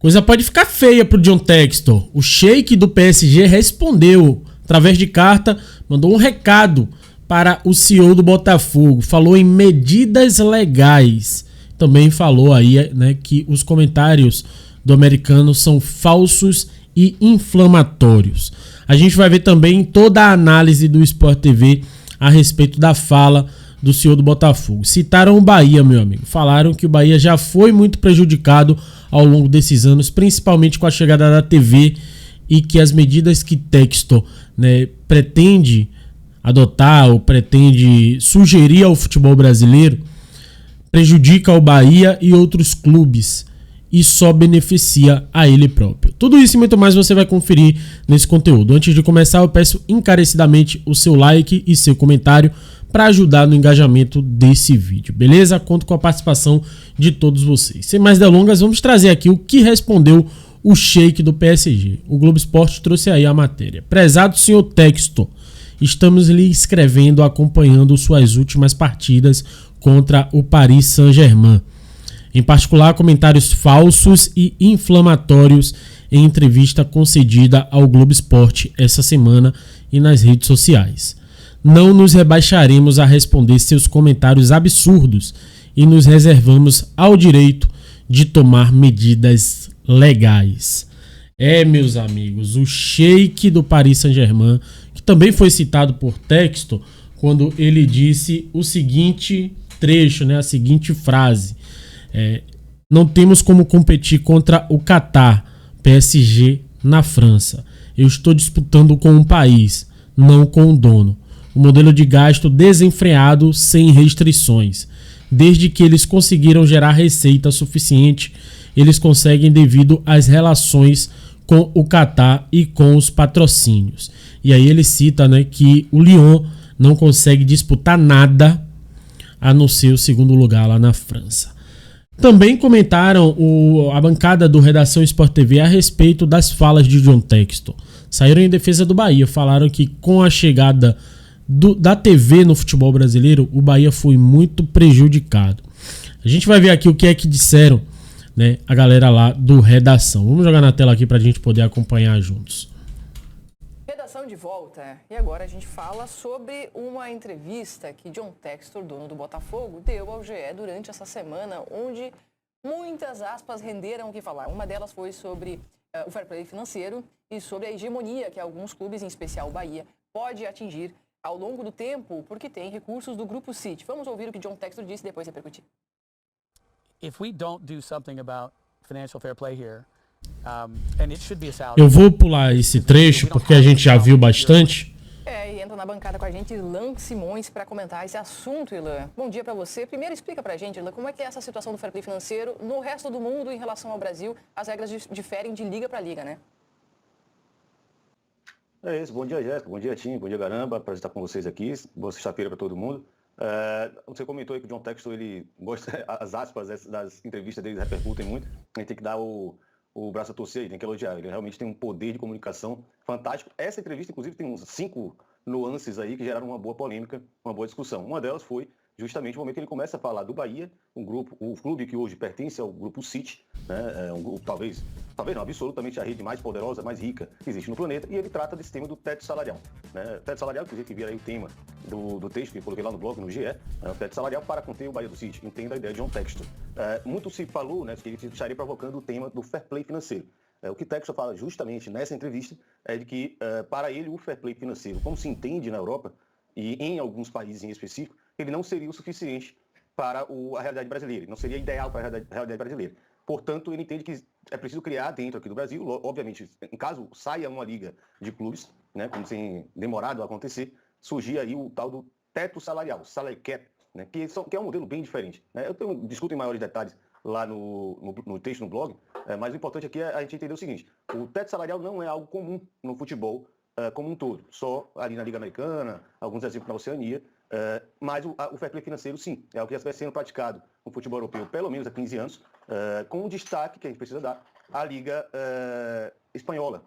Coisa pode ficar feia pro John Textor. O Sheik do PSG respondeu através de carta, mandou um recado para o CEO do Botafogo. Falou em medidas legais. Também falou aí, né, que os comentários do americano são falsos e inflamatórios. A gente vai ver também toda a análise do Sport TV a respeito da fala do CEO do Botafogo. Citaram o Bahia, meu amigo. Falaram que o Bahia já foi muito prejudicado ao longo desses anos, principalmente com a chegada da TV, e que as medidas que Textor, né, pretende adotar ou pretende sugerir ao futebol brasileiro prejudica o Bahia e outros clubes e só beneficia a ele próprio. Tudo isso e muito mais você vai conferir nesse conteúdo. Antes de começar, eu peço encarecidamente o seu like e seu comentário para ajudar no engajamento desse vídeo, beleza? Conto com a participação de todos vocês. Sem mais delongas, vamos trazer aqui o que respondeu o Sheik do PSG. O Globo Esporte trouxe aí a matéria. Prezado senhor Textor, estamos lhe escrevendo acompanhando suas últimas partidas contra o Paris Saint-Germain. Em particular, comentários falsos e inflamatórios em entrevista concedida ao Globo Esporte essa semana e nas redes sociais. Não nos rebaixaremos a responder seus comentários absurdos e nos reservamos ao direito de tomar medidas legais. Meus amigos, o Sheik do Paris Saint-Germain, que também foi citado por Textor, quando ele disse o seguinte trecho, né, a seguinte frase: não temos como competir contra o Qatar, PSG na França. Eu estou disputando com um país, não com o dono. O modelo de gasto desenfreado, sem restrições. Desde que eles conseguiram gerar receita suficiente, eles conseguem devido às relações com o Qatar e com os patrocínios. E aí ele cita, né, que o Lyon não consegue disputar nada a não ser o segundo lugar lá na França. Também comentaram a bancada do Redação Sport TV a respeito das falas de John Textor. Saíram em defesa do Bahia, falaram que com a chegada da TV no futebol brasileiro, o Bahia foi muito prejudicado. A gente vai ver aqui o que é que disseram, né, a galera lá do Redação. Vamos jogar na tela aqui pra gente poder acompanhar juntos. Redação de volta. E agora a gente fala sobre uma entrevista que John Textor, dono do Botafogo, deu ao GE durante essa semana, onde muitas aspas renderam o que falar. Uma delas foi sobre o fair play financeiro e sobre a hegemonia que alguns clubes, em especial o Bahia, pode atingir ao longo do tempo, porque tem recursos do Grupo City. Vamos ouvir o que John Textor disse e depois repercutir. If we don't do something about financial fair play here, eu vou pular esse trecho porque a gente já viu bastante. E entra na bancada com a gente Ilan Simões para comentar esse assunto, Ilan. Bom dia para você. Primeiro explica para a gente, Ilan, como é que é essa situação do fair play financeiro no resto do mundo em relação ao Brasil. As regras diferem de liga para liga, né? É isso. Bom dia, Jéssica. Bom dia, Tim. Bom dia, Garamba. Prazer estar com vocês aqui. Boa sexta-feira para todo mundo. Você comentou aí que o John Textor, ele gosta, as aspas das entrevistas dele repercutem muito. A gente tem que dar o braço a torcer aí, tem que elogiar. Ele realmente tem um poder de comunicação fantástico. Essa entrevista, inclusive, tem uns 5 nuances aí que geraram uma boa polêmica, uma boa discussão. Uma delas foi justamente o momento que ele começa a falar do Bahia, o clube que hoje pertence ao Grupo City, né, um grupo talvez não, absolutamente a rede mais poderosa, mais rica que existe no planeta, e ele trata desse tema do teto salarial. Né? Teto salarial, inclusive, que vira aí o tema do texto que eu coloquei lá no blog, no GE, o teto salarial para conter o Bahia do City. Entenda a ideia de John Textor. Muito se falou, né, que ele estaria provocando o tema do fair play financeiro. O que Textor fala justamente nessa entrevista é de que, para ele, o fair play financeiro, como se entende na Europa e em alguns países em específico, ele não seria o suficiente para a realidade brasileira, não seria ideal para a realidade brasileira. Portanto, ele entende que é preciso criar dentro aqui do Brasil, obviamente, em caso saia uma liga de clubes, né, como tem demorado a acontecer, surgir aí o tal do teto salarial, salary cap, né, que é um modelo bem diferente. Né? Eu discuto em maiores detalhes lá no texto, no blog, mas o importante aqui é a gente entender o seguinte: o teto salarial não é algo comum no futebol como um todo, só ali na Liga Americana, alguns exemplos na Oceania, mas o fair play financeiro, sim, é algo que já está sendo praticado no futebol europeu pelo menos há 15 anos, com um destaque que a gente precisa dar à Liga Espanhola,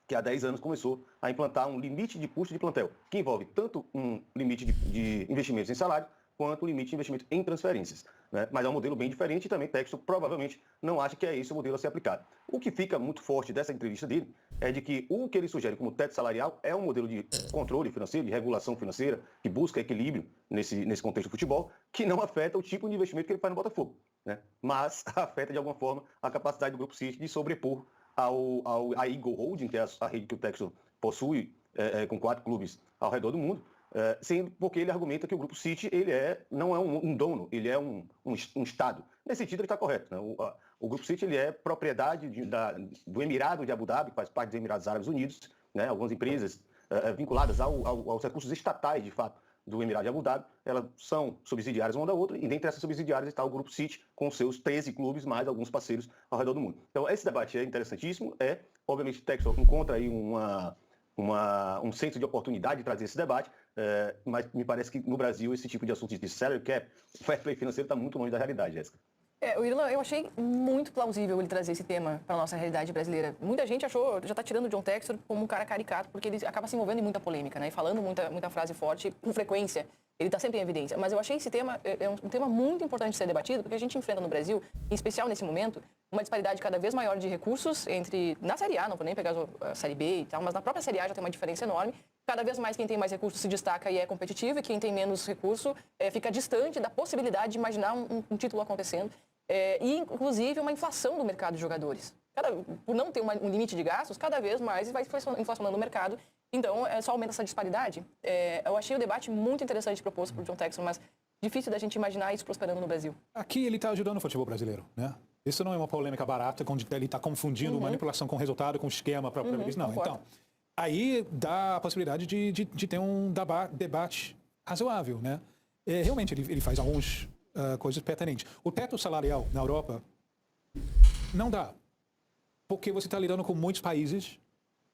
que há 10 anos começou a implantar um limite de custo de plantel, que envolve tanto um limite de investimentos em salário, quanto o limite de investimento em transferências, né? Mas é um modelo bem diferente e também Textor provavelmente não acha que é esse o modelo a ser aplicado. O que fica muito forte dessa entrevista dele é de que o que ele sugere como teto salarial é um modelo de controle financeiro, de regulação financeira, que busca equilíbrio nesse contexto do futebol, que não afeta o tipo de investimento que ele faz no Botafogo, né? Mas afeta de alguma forma a capacidade do Grupo City de sobrepor a Eagle Holding, que é a rede que o Textor possui com 4 clubes ao redor do mundo, porque ele argumenta que o Grupo City não é um dono, ele é um Estado. Nesse sentido, ele está correto, né? O Grupo City ele é propriedade do Emirado de Abu Dhabi, que faz parte dos Emirados Árabes Unidos, né? Algumas empresas vinculadas aos recursos estatais, de fato, do Emirado de Abu Dhabi, elas são subsidiárias uma da outra, e dentre essas subsidiárias está o Grupo City, com seus 13 clubes, mais alguns parceiros ao redor do mundo. Então, esse debate é interessantíssimo, obviamente, o Textor encontra aí um centro de oportunidade de trazer esse debate, mas me parece que no Brasil esse tipo de assunto de salary cap, fair play financeiro, está muito longe da realidade, Jéssica. Irlan, eu achei muito plausível ele trazer esse tema para a nossa realidade brasileira. Muita gente já está tirando o John Textor como um cara caricato, porque ele acaba se envolvendo em muita polêmica, né? E falando muita frase forte, com frequência. Ele está sempre em evidência. Mas eu achei esse tema um tema muito importante de ser debatido, porque a gente enfrenta no Brasil, em especial nesse momento, uma disparidade cada vez maior de recursos na Série A, não vou nem pegar a Série B e tal, mas na própria Série A já tem uma diferença enorme. Cada vez mais quem tem mais recursos se destaca e é competitivo, e quem tem menos recurso fica distante da possibilidade de imaginar um título acontecendo. E, inclusive, uma inflação do mercado de jogadores. Por não ter um limite de gastos, cada vez mais vai inflacionando o mercado. Então, só aumenta essa disparidade. Eu achei o debate muito interessante proposto por John Textor, mas difícil da gente imaginar isso prosperando no Brasil. Aqui ele está ajudando o futebol brasileiro, né? Isso não é uma polêmica barata, onde ele está confundindo manipulação com resultado, com esquema para não. Concordo. Então, aí dá a possibilidade de ter um debate razoável, né? Realmente, ele faz alguns coisas pertinentes. O teto salarial na Europa não dá, porque você está lidando com muitos países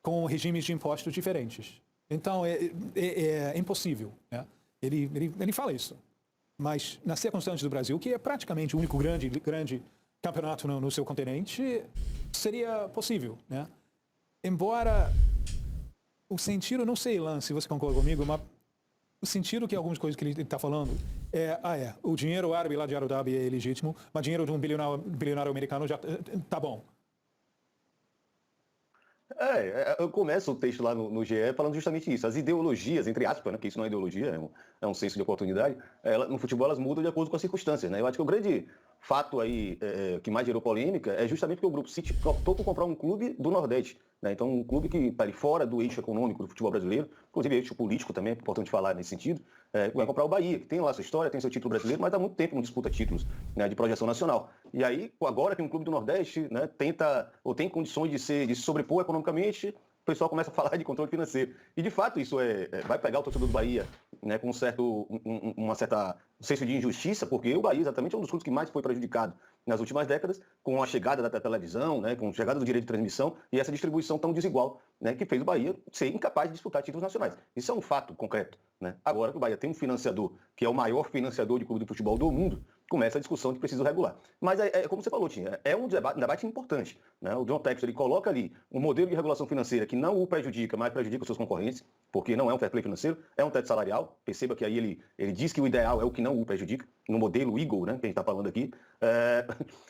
com regimes de impostos diferentes. Então, é impossível, né? Ele fala isso. Mas, nas circunstâncias do Brasil, que é praticamente o único grande campeonato no seu continente, seria possível, né? Embora o sentido, não sei, Lan, se você concorda comigo, mas o sentido que algumas coisas que ele está falando o dinheiro árabe lá de Abu Dhabi é legítimo, mas dinheiro de um bilionário americano já tá bom. Eu começo o texto lá no GE falando justamente isso. As ideologias, entre aspas, né, que isso não é ideologia, é um senso de oportunidade, no futebol elas mudam de acordo com as circunstâncias, né? Eu acho que o grande fato aí que mais gerou polêmica é justamente que o Grupo City optou por comprar um clube do Nordeste, né? Então, um clube que está ali fora do eixo econômico do futebol brasileiro, inclusive eixo político também, é importante falar nesse sentido, vai comprar o Bahia, que tem lá sua história, tem seu título brasileiro, mas há muito tempo não disputa títulos, né, de projeção nacional. E aí, agora que um clube do Nordeste, né, tenta ou tem condições de se sobrepor economicamente, o pessoal começa a falar de controle financeiro. E, de fato, isso vai pegar o torcedor do Bahia, né, com uma certa senso de injustiça, porque o Bahia exatamente é um dos clubes que mais foi prejudicado nas últimas décadas, com a chegada da televisão, né, com a chegada do direito de transmissão e essa distribuição tão desigual, né, que fez o Bahia ser incapaz de disputar títulos nacionais. Isso é um fato concreto, né? Agora que o Bahia tem um financiador, que é o maior financiador de clube de futebol do mundo, começa a discussão de preciso regular. Mas, como você falou, Tim, é um debate importante, né? O John Textor ele coloca ali um modelo de regulação financeira que não o prejudica, mas prejudica os seus concorrentes, porque não é um fair play financeiro, é um teto salarial. Perceba que aí ele diz que o ideal é o que não o prejudica, no modelo Eagle, né, que a gente está falando aqui.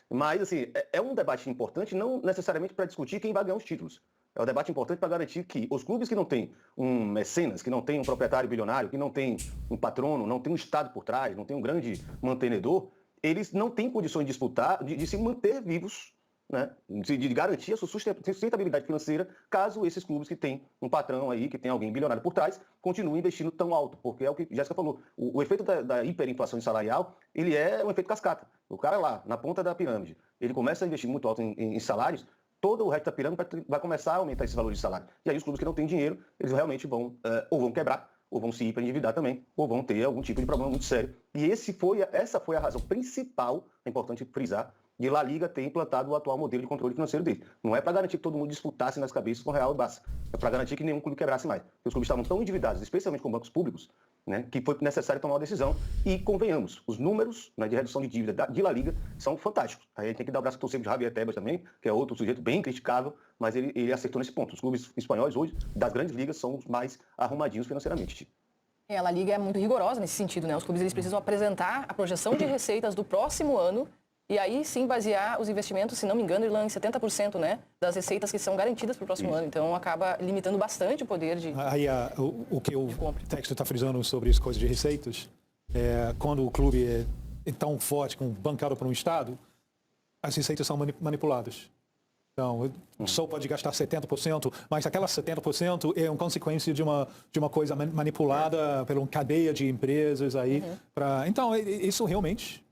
Mas, assim, é um debate importante, não necessariamente para discutir quem vai ganhar os títulos. É um debate importante para garantir que os clubes que não têm um mecenas, que não têm um proprietário bilionário, que não têm um patrono, não tem um Estado por trás, não tem um grande mantenedor, eles não têm condições de disputar, de se manter vivos, né, de garantir a sua sustentabilidade financeira, caso esses clubes que têm um patrão aí, que tem alguém bilionário por trás, continuem investindo tão alto, porque é o que a Jéssica falou. O efeito da hiperinflação salarial, ele é um efeito cascata. O cara lá, na ponta da pirâmide, ele começa a investir muito alto em salários, todo o resto da pirâmide vai começar a aumentar esse valor de salário. E aí os clubes que não têm dinheiro, eles realmente vão quebrar, ou vão se hiperendividar também, ou vão ter algum tipo de problema muito sério. E essa foi a razão principal, é importante frisar, de La Liga ter implantado o atual modelo de controle financeiro dele. Não é para garantir que todo mundo disputasse nas cabeças com o Real e Barça. É para garantir que nenhum clube quebrasse mais. Porque os clubes estavam tão endividados, especialmente com bancos públicos, né, que foi necessário tomar uma decisão. E, convenhamos, os números, né, de redução de dívida de La Liga são fantásticos. Aí a gente tem que dar o braço a torcer de Javier Tebas também, que é outro sujeito bem criticável, mas ele acertou nesse ponto. Os clubes espanhóis hoje, das grandes ligas, são os mais arrumadinhos financeiramente. A La Liga é muito rigorosa nesse sentido, né? Os clubes eles precisam apresentar a projeção de receitas do próximo ano e aí sim basear os investimentos, se não me engano, Irlan, em 70%, né, das receitas que são garantidas para o próximo ano. Então acaba limitando bastante o poder de... Aí o que o texto está frisando sobre as coisas de receitas, quando o clube é tão forte, bancado por um Estado, as receitas são manipuladas. Então, o Sol pode gastar 70%, mas aquela 70% é uma consequência de uma coisa manipulada por uma cadeia de empresas aí. Então, isso realmente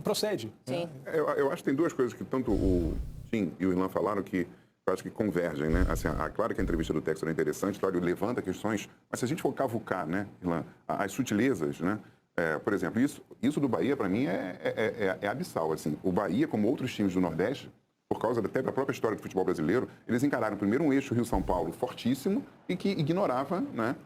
procede. Sim. Eu acho que tem duas coisas que tanto o Tim e o Irlan falaram que eu acho que convergem, né? Assim, claro que a entrevista do texto é interessante, claro, levanta questões, mas se a gente for cavucar, né, Irlan, as sutilezas, né? Por exemplo, isso do Bahia, para mim, é abissal. Assim. O Bahia, como outros times do Nordeste, por causa até da própria história do futebol brasileiro, eles encararam primeiro um eixo Rio-São Paulo fortíssimo e que ignorava, né,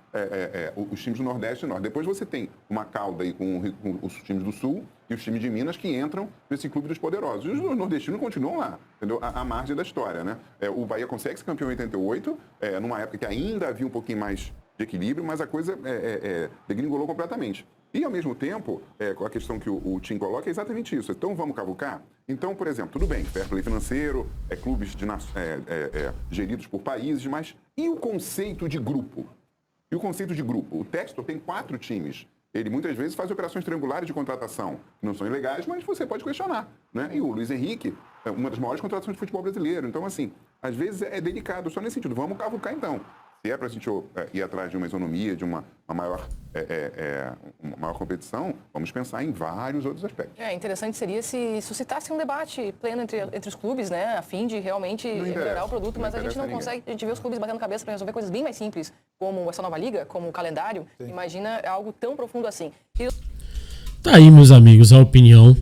os times do Nordeste e Norte. Depois você tem uma cauda aí com os times do Sul e os times de Minas que entram nesse clube dos poderosos. E os nordestinos continuam lá, entendeu? À margem da história, né? O Bahia consegue ser campeão em 88, numa época que ainda havia um pouquinho mais de equilíbrio, mas a coisa degringolou completamente. E, ao mesmo tempo, com a questão que o Tim coloca, é exatamente isso. Então, vamos cavucar? Então, por exemplo, tudo bem, fair play financeiro, clubes geridos por países, mas e o conceito de grupo? E o conceito de grupo? O Textor tem 4 times. Ele, muitas vezes, faz operações triangulares de contratação, que não são ilegais, mas você pode questionar, né? E o Luiz Henrique é uma das maiores contratações de futebol brasileiro. Então, assim, às vezes é delicado, só nesse sentido. Vamos cavucar, então. Se é para a gente ir atrás de uma isonomia, de uma maior competição, vamos pensar em vários outros aspectos. Interessante seria se suscitasse um debate pleno entre os clubes, né, a fim de realmente melhorar o produto, mas a gente não consegue, a gente vê os clubes batendo cabeça para resolver coisas bem mais simples, como essa nova liga, como o calendário. Sim. Imagina algo tão profundo assim. Tá aí, meus amigos, a opinião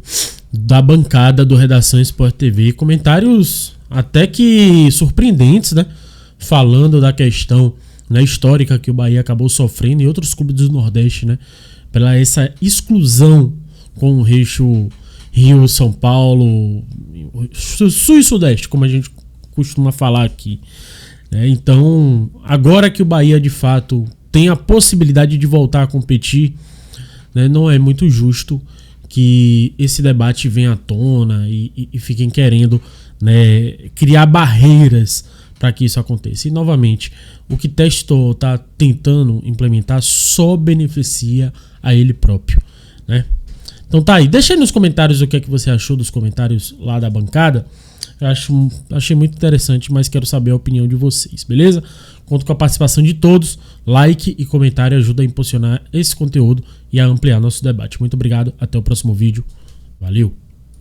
da bancada do Redação Sport TV. Comentários até que surpreendentes, né? Falando da questão, né, histórica que o Bahia acabou sofrendo e outros clubes do Nordeste, né, pela essa exclusão com o eixo Rio, São Paulo, Sul e Sudeste, como a gente costuma falar aqui. Né? Então, agora que o Bahia de fato tem a possibilidade de voltar a competir, né, não é muito justo que esse debate venha à tona e fiquem querendo, né, criar barreiras para que isso aconteça. E, novamente, o que Textor está tentando implementar só beneficia a ele próprio, né? Então tá aí. Deixa aí nos comentários o que é que você achou dos comentários lá da bancada. Eu achei muito interessante, mas quero saber a opinião de vocês, beleza? Conto com a participação de todos. Like e comentário ajuda a impulsionar esse conteúdo e a ampliar nosso debate. Muito obrigado. Até o próximo vídeo. Valeu!